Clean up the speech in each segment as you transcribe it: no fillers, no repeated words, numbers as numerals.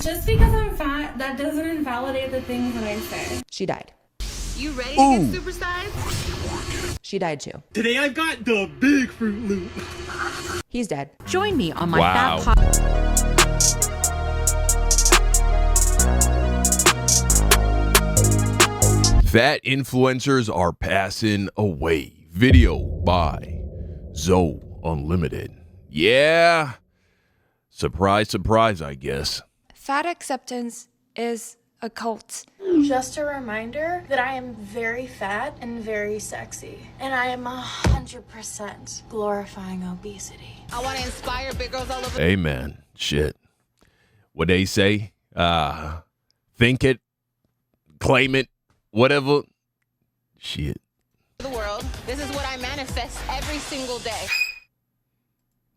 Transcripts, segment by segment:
Just because I'm fat, that doesn't invalidate the things that I say. She died. You ready to get supersized? She died too. Today I've got the big Fruit Loop. He's dead. Join me on my Wow. Fat influencers are passing away. Video by Zoe Unlimited. Yeah. Surprise, surprise, I guess. Fat acceptance is a cult. Just a reminder that I am very fat and very sexy. And I am 100% glorifying obesity. I want to inspire big girls all over Amen. Shit. What they say? Think it, claim it, whatever. Shit. the world. This is what I manifest every single day.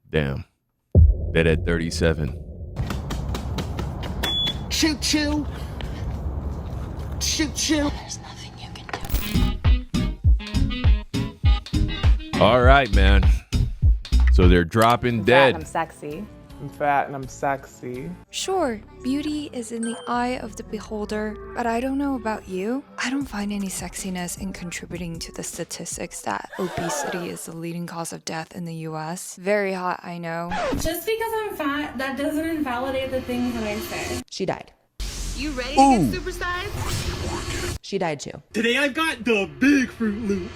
Damn. Dead at 37. Choo choo. Choo choo. There's nothing you can do. All right, man. So they're dropping dead. I'm sexy. I'm fat and I'm sexy. Sure, beauty is in the eye of the beholder, but I don't know about you. I don't find any sexiness in contributing to the statistics that obesity is the leading cause of death in the US. Very hot, I know. Just because I'm fat, that doesn't invalidate the things that I say. She died. You ready to get supersized? She died too. Today I've got the big Fruit Loop.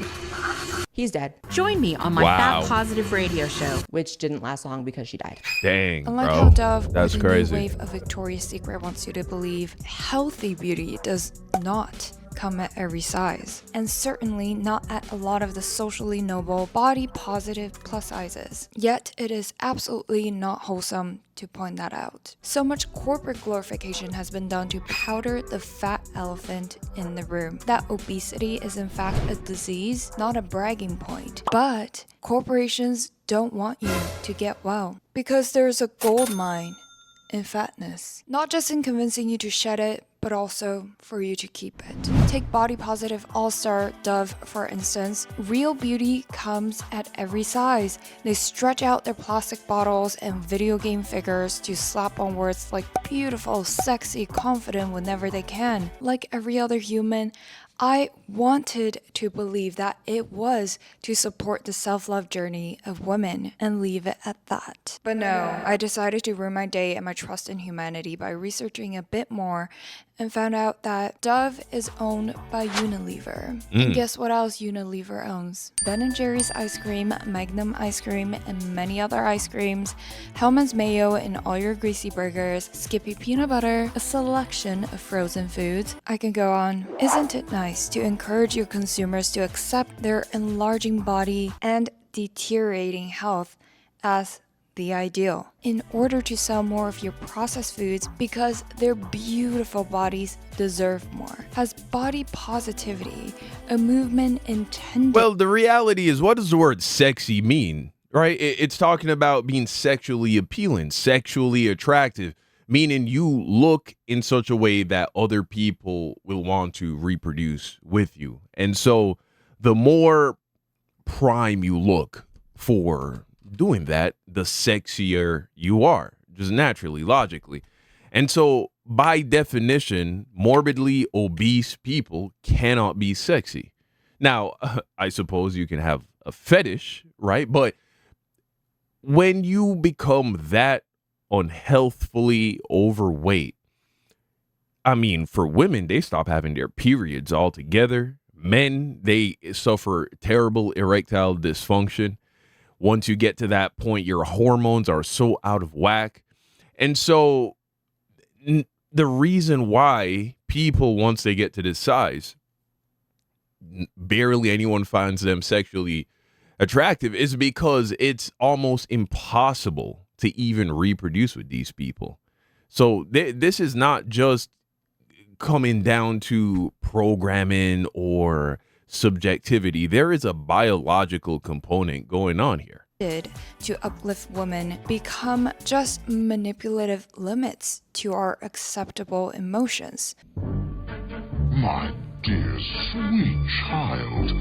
He's dead, Join me on my Wow. Fat Positive radio show. which didn't last long because she died. Dang, Unlike bro. how Dove That's or the crazy. new wave of Victoria's Secret wants you to believe, healthy beauty does not come at every size, and certainly not at a lot of the socially noble, body positive plus sizes. Yet it is absolutely not wholesome to point that out. So much corporate glorification has been done to powder the fat elephant in the room. That obesity is in fact a disease, not a bragging point. But corporations don't want you to get well because there's a gold mine in fatness. Not just in convincing you to shed it, but also for you to keep it. Take body positive all-star Dove, for instance. Real beauty comes at every size. They stretch out their plastic bottles and video game figures to slap on words like beautiful, sexy, confident whenever they can. Like every other human, I wanted to believe that it was to support the self-love journey of women and leave it at that. But no, I decided to ruin my day and my trust in humanity by researching a bit more and found out that Dove is owned by Unilever. And guess what else Unilever owns? Ben & Jerry's ice cream, Magnum ice cream, and many other ice creams, Hellmann's mayo in all your greasy burgers, Skippy peanut butter, a selection of frozen foods. I can go on. Isn't it nice to encourage your consumers to accept their enlarging body and deteriorating health as the ideal in order to sell more of your processed foods because their beautiful bodies deserve more? Has body positivity a movement intended? Well, the reality is, what does the word sexy mean, right? It's talking about being sexually appealing, sexually attractive, meaning you look in such a way that other people will want to reproduce with you. And so the more prime you look for doing that, the sexier you are, just naturally, logically. And so by definition, morbidly obese people cannot be sexy. Now, I suppose you can have a fetish, right? But when you become that unhealthfully overweight, I mean, for women, they stop having their periods altogether. Men, they suffer terrible erectile dysfunction. Once you get to that point, your hormones are so out of whack. And so the reason why people, once they get to this size, barely anyone finds them sexually attractive is because it's almost impossible to even reproduce with these people. So this is not just coming down to programming or subjectivity. There is a biological component going on here. To uplift women become just manipulative limits to our acceptable emotions. My dear sweet child,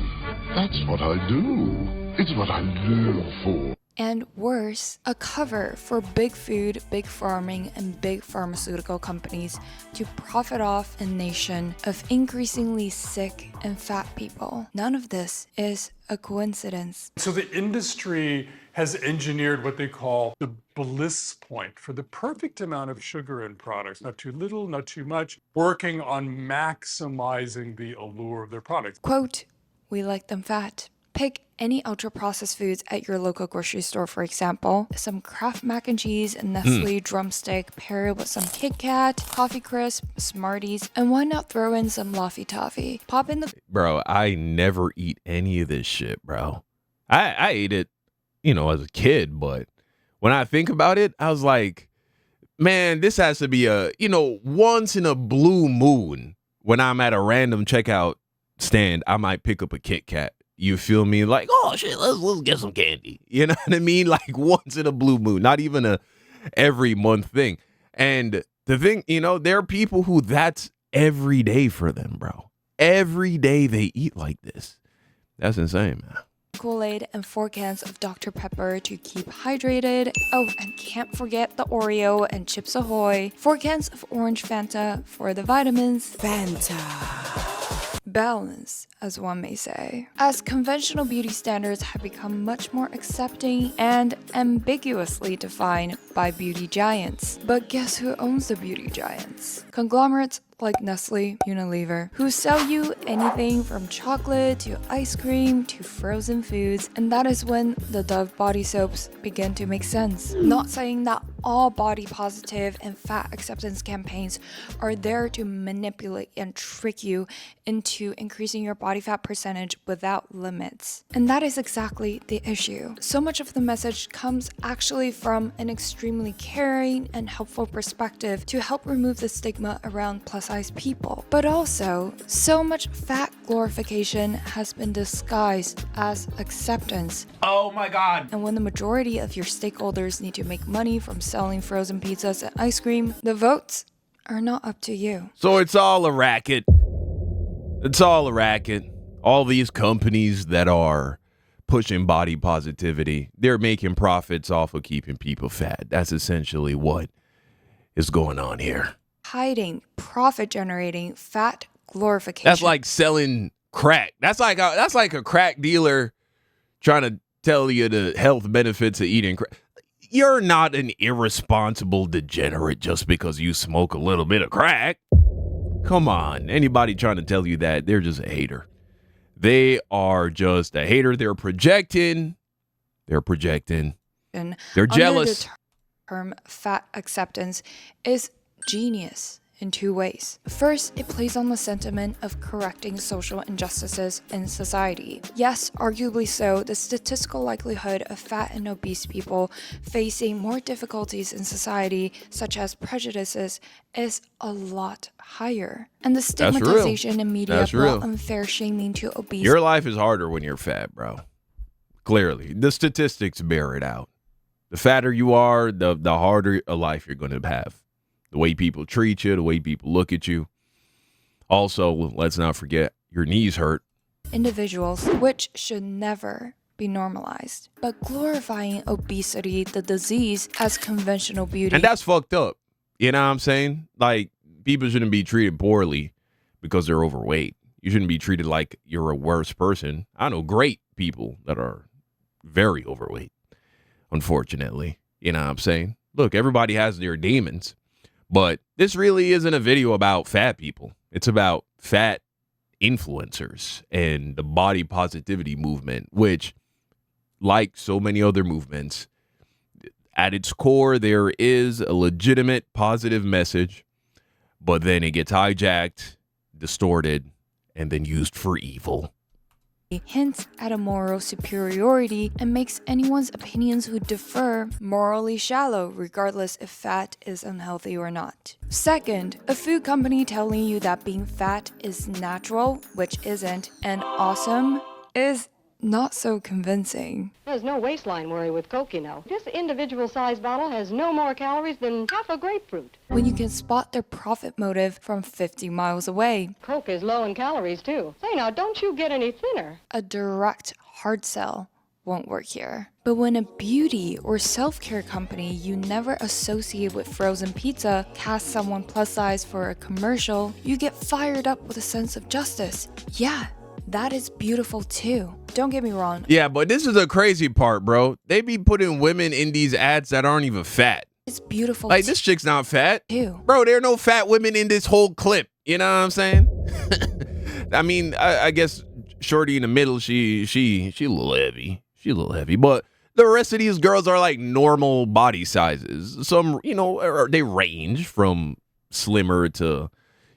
that's what I do. It's what I live for. And worse, a cover for big food, big farming, and big pharmaceutical companies to profit off a nation of increasingly sick and fat people. None of this is a coincidence. So the industry has engineered what they call the bliss point for the perfect amount of sugar in products, not too little, not too much, working on maximizing the allure of their products. Quote, we like them fat. Pick any ultra-processed foods at your local grocery store, for example. Some Kraft mac and cheese and Nestle drumstick paired with some Kit Kat, Coffee Crisp, Smarties, and why not throw in some Laffy Taffy? Pop in the... Bro, I never eat any of this shit, bro. I ate it, as a kid, but when I think about it, I was like, man, this has to be a, once in a blue moon when I'm at a random checkout stand, I might pick up a Kit Kat. You feel me? Like, oh shit, let's get some candy. You know what I mean? Like once in a blue moon, not even a every month thing. And the thing, there are people who that's every day for them, bro. Every day they eat like this. That's insane, man. Kool-Aid and 4 cans of Dr. Pepper to keep hydrated. Oh, and can't forget the Oreo and Chips Ahoy. 4 cans of Orange Fanta for the vitamins. Fanta. Balance, as one may say. As conventional beauty standards have become much more accepting and ambiguously defined by beauty giants. But guess who owns the beauty giants? Conglomerates like Nestle, Unilever, who sell you anything from chocolate to ice cream to frozen foods, and that is when the Dove body soaps begin to make sense. Not saying that all body positive and fat acceptance campaigns are there to manipulate and trick you into increasing your body fat percentage without limits. And that is exactly the issue. So much of the message comes actually from an extremely caring and helpful perspective to help remove the stigma around plus-size people. But also, so much fat glorification has been disguised as acceptance. Oh my God. And when the majority of your stakeholders need to make money from selling frozen pizzas and ice cream, the votes are not up to you. So it's all a racket. It's all a racket. All these companies that are pushing body positivity, they're making profits off of keeping people fat. That's essentially what is going on here. Hiding, profit generating, fat glorification. That's like selling crack. That's like a crack dealer trying to tell you the health benefits of eating crack. You're not an irresponsible degenerate just because you smoke a little bit of crack. Come on. Anybody trying to tell you that, they're just a hater. They are just a hater. They're projecting. They're jealous. The term fat acceptance is genius in 2 ways. First, it plays on the sentiment of correcting social injustices in society. Yes, arguably so, the statistical likelihood of fat and obese people facing more difficulties in society, such as prejudices, is a lot higher. And the stigmatization in media brought unfair shaming to obese. Your life is harder when you're fat, bro. Clearly. The statistics bear it out. The fatter you are, the harder a life you're going to have. The way people treat you, the way people look at you. Also, let's not forget, your knees hurt. Individuals, which should never be normalized. But glorifying obesity, the disease, as conventional beauty. And that's fucked up. You know what I'm saying? Like, people shouldn't be treated poorly because they're overweight. You shouldn't be treated like you're a worse person. I know great people that are very overweight, unfortunately. You know what I'm saying? Look, everybody has their demons. But this really isn't a video about fat people. It's about fat influencers and the body positivity movement, which, like so many other movements, at its core, there is a legitimate positive message, but then it gets hijacked, distorted, and then used for evil. Hints at a moral superiority and makes anyone's opinions who differ morally shallow, regardless if fat is unhealthy or not. Second, a food company telling you that being fat is natural, which isn't, and awesome, is not so convincing. There's no waistline worry with Coke, you know. This individual size bottle has no more calories than half a grapefruit. When you can spot their profit motive from 50 miles away. Coke is low in calories, too. Say now, don't you get any thinner. A direct hard sell won't work here. But when a beauty or self-care company you never associate with frozen pizza casts someone plus size for a commercial, you get fired up with a sense of justice. Yeah, that is beautiful too. Don't get me wrong. Yeah, but this is the crazy part, bro. They be putting women in these ads that aren't even fat. It's beautiful. Like, this chick's not fat. Too. Bro, there are no fat women in this whole clip. You know what I'm saying? I mean, I guess Shorty in the middle, she a little heavy. She a little heavy. But the rest of these girls are like normal body sizes. Some, you know, they range from slimmer to,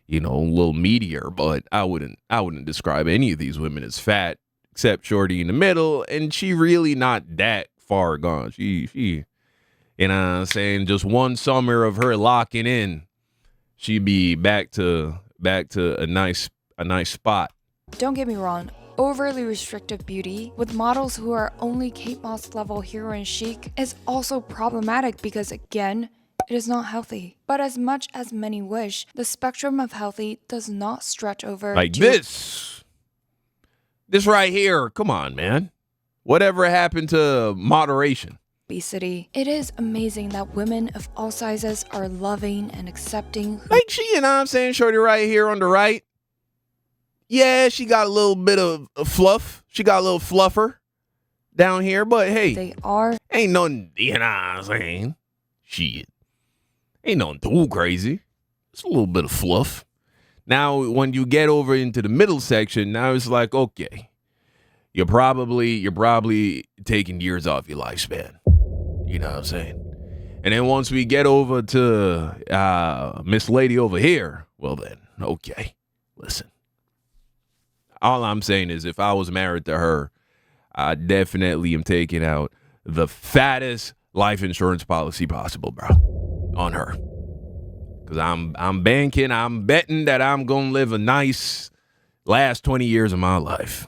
you know, a little meatier. But I wouldn't describe any of these women as fat, except Shorty in the middle. And she really not that far gone. She you know what I'm saying? Just one summer of her locking in, she'd be back to a nice spot. Don't get me wrong. Overly restrictive beauty with models who are only Kate Moss level heroine chic is also problematic because, again, it is not healthy. But as much as many wish, the spectrum of healthy does not stretch over like this right here. Come on, man. Whatever happened to moderation? Obesity. It is amazing that women of all sizes are loving and accepting. Like she, you know what I'm saying? Shorty right here on the right. Yeah, she got a little bit of fluff. She got a little fluffer down here, but hey, they are. Ain't nothing, you know what I'm saying? Shit. Ain't nothing too crazy. It's a little bit of fluff. Now, when you get over into the middle section, now it's like, okay, you're probably taking years off your lifespan. You know what I'm saying? And then once we get over to Miss Lady over here, well then, okay, listen. All I'm saying is if I was married to her, I definitely am taking out the fattest life insurance policy possible, bro, on her. Because I'm betting that I'm going to live a nice last 20 years of my life.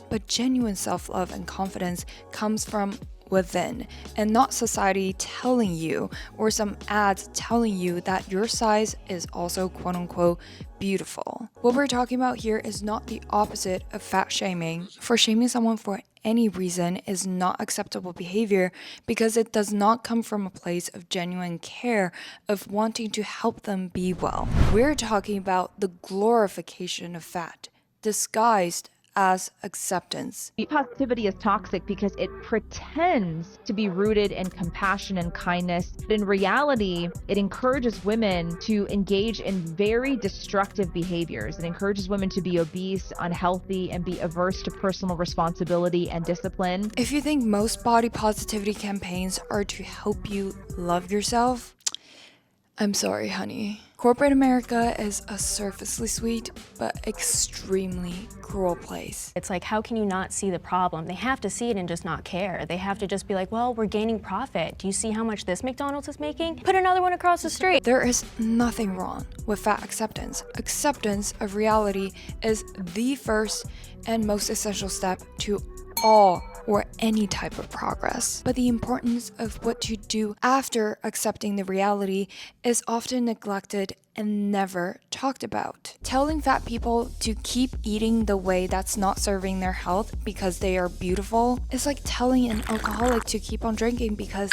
But genuine self-love and confidence comes from within and not society telling you or some ads telling you that your size is also quote-unquote beautiful. What we're talking about here is not the opposite of fat shaming. For shaming someone for any reason is not acceptable behavior because it does not come from a place of genuine care of wanting to help them be well. We're talking about the glorification of fat, disguised as acceptance. Positivity is toxic because it pretends to be rooted in compassion and kindness. But in reality, it encourages women to engage in very destructive behaviors. It encourages women to be obese, unhealthy, and be averse to personal responsibility and discipline. If you think most body positivity campaigns are to help you love yourself, I'm sorry, honey. Corporate America is a surfacely sweet, but extremely cruel place. It's like, how can you not see the problem? They have to see it and just not care. They have to just be like, well, we're gaining profit. Do you see how much this McDonald's is making? Put another one across the street. There is nothing wrong with fat acceptance. Acceptance of reality is the first and most essential step to all or any type of progress. But the importance of what to do after accepting the reality is often neglected and never talked about. Telling fat people to keep eating the way that's not serving their health because they are beautiful is like telling an alcoholic to keep on drinking because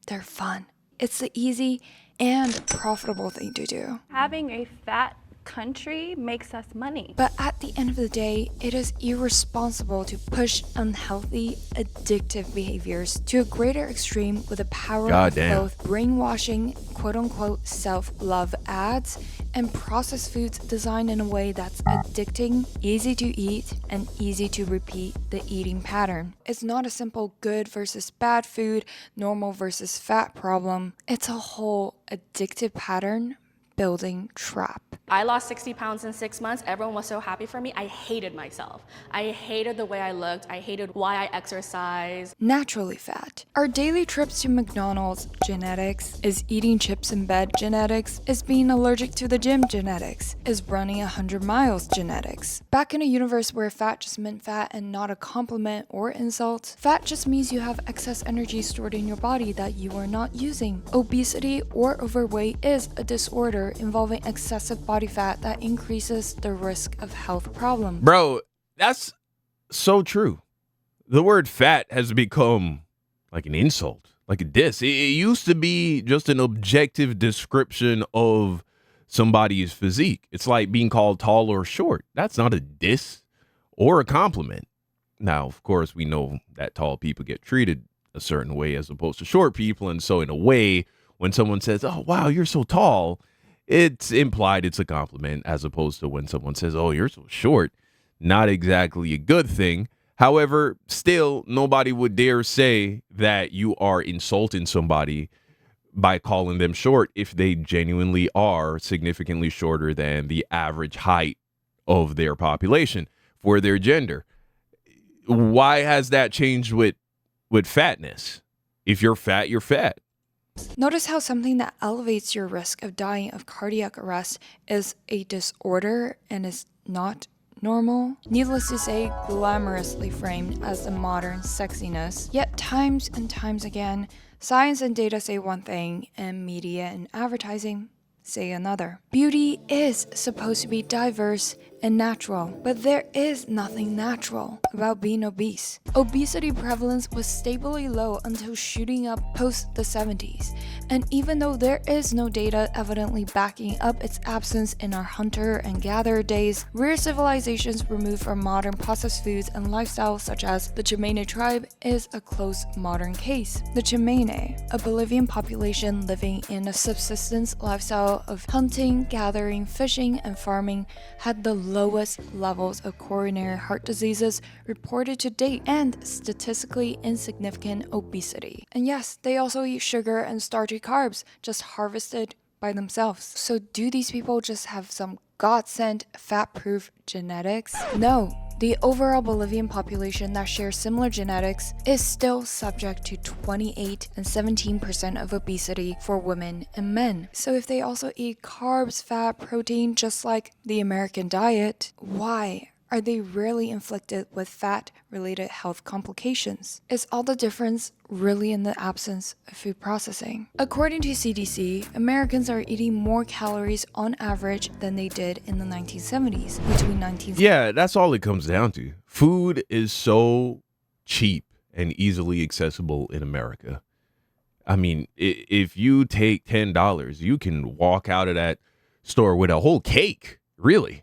they're fun. It's the easy and profitable thing to do. Having a fat country makes us money. But at the end of the day, it is irresponsible to push unhealthy, addictive behaviors to a greater extreme with the power of both brainwashing, quote-unquote self-love ads and processed foods designed in a way that's addicting, easy to eat, and easy to repeat the eating pattern. It's not a simple good versus bad food, normal versus fat problem. It's a whole addictive pattern building trap. I lost 60 pounds in 6 months. Everyone was so happy for me. I hated myself. I hated the way I looked. I hated why I exercised. Naturally fat. Are daily trips to McDonald's genetics? Is eating chips in bed genetics? Is being allergic to the gym genetics? Is running 100 miles genetics? Back in a universe where fat just meant fat and not a compliment or insult, fat just means you have excess energy stored in your body that you are not using. Obesity or overweight is a disorder involving excessive body fat that increases the risk of health problems. Bro, that's so true. The word fat has become like an insult, like a diss. It used to be just an objective description of somebody's physique. It's like being called tall or short. That's not a diss or a compliment. Now, of course, we know that tall people get treated a certain way as opposed to short people. And so in a way, when someone says, oh, wow, you're so tall, it's implied it's a compliment, as opposed to when someone says, oh, you're so short. Not exactly a good thing. However, still, nobody would dare say that you are insulting somebody by calling them short if they genuinely are significantly shorter than the average height of their population for their gender. Why has that changed with fatness? If you're fat, you're fat. Notice how something that elevates your risk of dying of cardiac arrest is a disorder and is not normal. Needless to say, glamorously framed as the modern sexiness. Yet times and times again, science and data say one thing, and media and advertising say another. Beauty is supposed to be diverse and natural, but there is nothing natural about being obese. Obesity prevalence was stably low until shooting up post the 70s, and even though there is no data evidently backing up its absence in our hunter and gatherer days, rare civilizations removed from modern processed foods and lifestyles such as the Chimene tribe is a close modern case. The Chimene, a Bolivian population living in a subsistence lifestyle of hunting, gathering, fishing, and farming, had the lowest levels of coronary heart diseases reported to date and statistically insignificant obesity. And yes, they also eat sugar and starchy carbs, just harvested by themselves. So do these people just have some God-sent fat-proof genetics? No. The overall Bolivian population that shares similar genetics is still subject to 28 and 17% of obesity for women and men. So if they also eat carbs, fat, protein, just like the American diet, why are they rarely inflicted with fat-related health complications? Is all the difference really in the absence of food processing? According to CDC, Americans are eating more calories on average than they did in the 1970s. Yeah, that's all it comes down to. Food is so cheap and easily accessible in America. I mean, if you take $10, you can walk out of that store with a whole cake, really.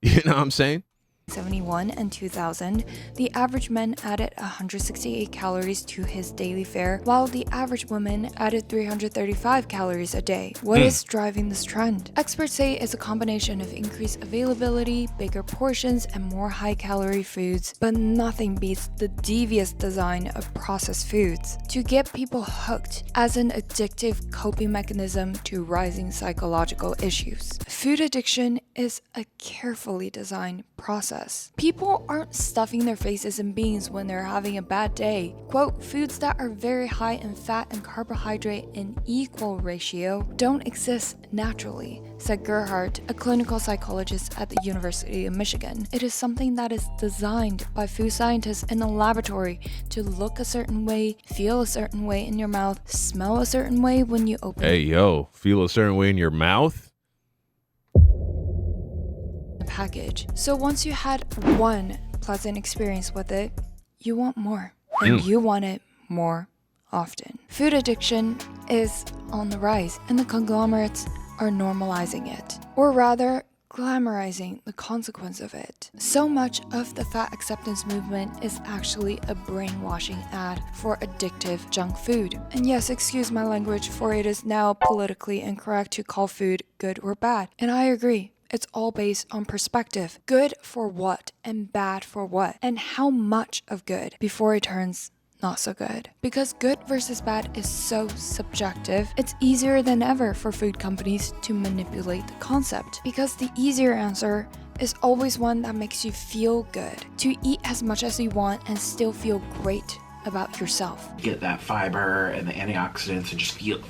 You know what I'm saying? 1971 and 2000, the average man added 168 calories to his daily fare, while the average woman added 335 calories a day. What is driving this trend? Experts say it's a combination of increased availability, bigger portions, and more high-calorie foods, but nothing beats the devious design of processed foods to get people hooked as an addictive coping mechanism to rising psychological issues. Food addiction is a carefully designed process. People aren't stuffing their faces in beans when they're having a bad day. Quote, foods that are very high in fat and carbohydrate in equal ratio don't exist naturally, said Gerhardt, a clinical psychologist at the University of Michigan. It is something that is designed by food scientists in a laboratory to look a certain way, feel a certain way in your mouth, smell a certain way when you open Hey, yo, feel a certain way in your mouth? package. So once you had one pleasant experience with it, you want more. And you want it more often. Food addiction is on the rise, and the conglomerates are normalizing it. Or rather, glamorizing the consequence of it. So much of the fat acceptance movement is actually a brainwashing ad for addictive junk food. And yes, excuse my language, for it is now politically incorrect to call food good or bad. And I agree. It's all based on perspective. Good for what and bad for what, and how much of good before it turns not so good. Because good versus bad is so subjective, it's easier than ever for food companies to manipulate the concept. Because the easier answer is always one that makes you feel good. To eat as much as you want and still feel great about yourself. Get that fiber and the antioxidants and just feel.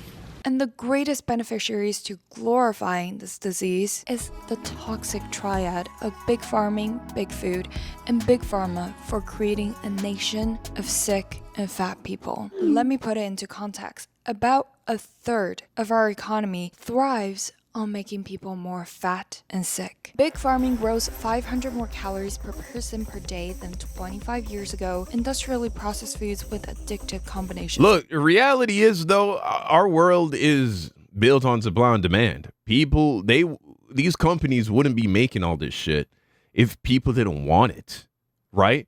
And the greatest beneficiaries to glorifying this disease is the toxic triad of big farming, big food, and big pharma for creating a nation of sick and fat people. Let me put it into context. About a third of our economy thrives on making people more fat and sick. Big farming grows 500 more calories per person per day than 25 years ago. Industrially processed foods with addictive combinations. Look, reality is, though, our world is built on supply and demand. These companies wouldn't be making all this shit if people didn't want it, right?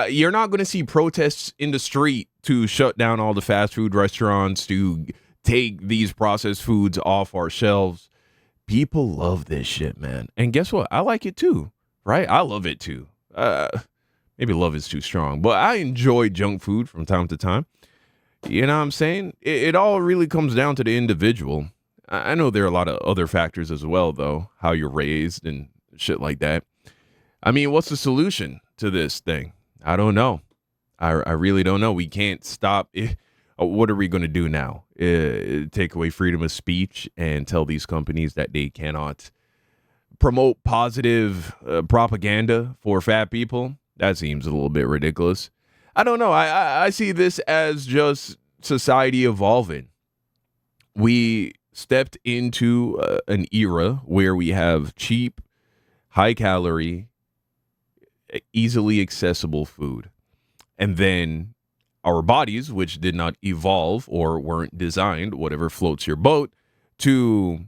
You're not going to see protests in the street to shut down all the fast food restaurants, to take these processed foods off our shelves. People love this shit, man. And guess what? I like it too, right? I love it too. Maybe love is too strong, but I enjoy junk food from time to time. You know what I'm saying? It all really comes down to the individual. I know there are a lot of other factors as well, though, how you're raised and shit like that. I mean, what's the solution to this thing? I don't know. I really don't know. We can't stop. What are we going to do now? Take away freedom of speech and tell these companies that they cannot promote positive propaganda for fat people? That seems a little bit ridiculous. I don't know. I see this as just society evolving. We stepped into an era where we have cheap, high-calorie, easily accessible food. And then our bodies, which did not evolve or weren't designed, whatever floats your boat, to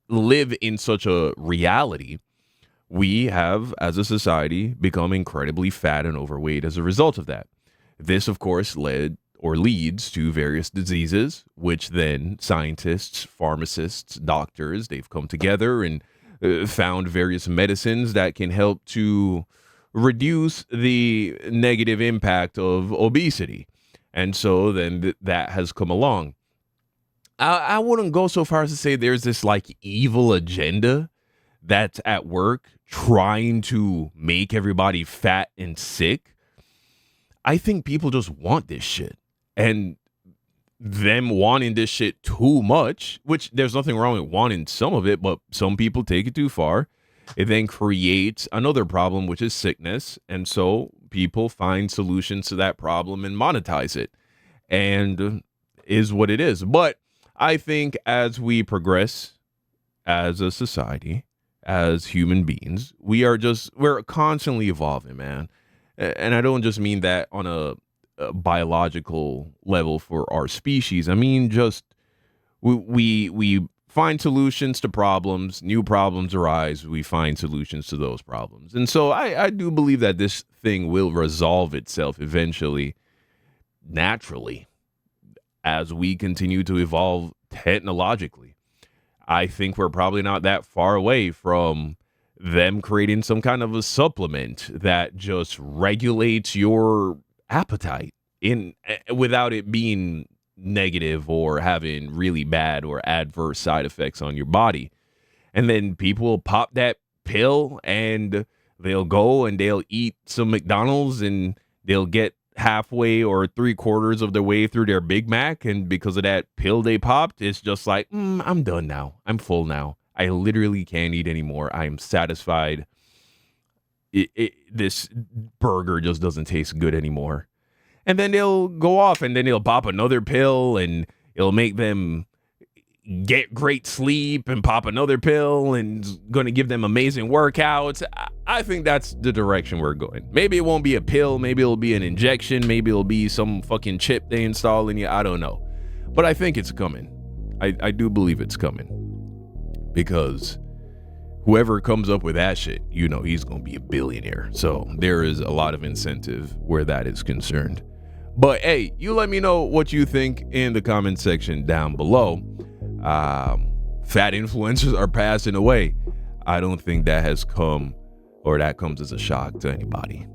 live in such a reality, we have, as a society, become incredibly fat and overweight as a result of that. This, of course, led or leads to various diseases, which then scientists, pharmacists, doctors, they've come together and found various medicines that can help to reduce the negative impact of obesity. And so then that has come along. I wouldn't go so far as to say there's this like evil agenda that's at work trying to make everybody fat and sick. I think people just want this shit. And them wanting this shit too much, which there's nothing wrong with wanting some of it, but some people take it too far. It then creates another problem, which is sickness. And so people find solutions to that problem and monetize it. And is what it is. But I think as we progress as a society, as human beings, we're constantly evolving, man. And I don't just mean that on a biological level for our species. I mean, just we find solutions to problems, new problems arise, we find solutions to those problems. And so I do believe that this thing will resolve itself eventually, naturally, as we continue to evolve technologically. I think we're probably not that far away from them creating some kind of a supplement that just regulates your appetite without it being negative or having really bad or adverse side effects on your body. And then people will pop that pill and they'll go and they'll eat some McDonald's and they'll get halfway or 3/4 of their way through their Big Mac, and because of that pill they popped, it's just like, I'm done now. I'm full now. I literally can't eat anymore. I'm satisfied. This burger just doesn't taste good anymore. And then they'll go off and then they'll pop another pill and it'll make them get great sleep and pop another pill and going to give them amazing workouts. I think that's the direction we're going. Maybe it won't be a pill. Maybe it'll be an injection. Maybe it'll be some fucking chip they install in you. I don't know. But I think it's coming. I do believe it's coming. Because whoever comes up with that shit, you know, he's going to be a billionaire. So there is a lot of incentive where that is concerned. But hey, you let me know what you think in the comment section down below. Fat influencers are passing away. I don't think that has come or that comes as a shock to anybody.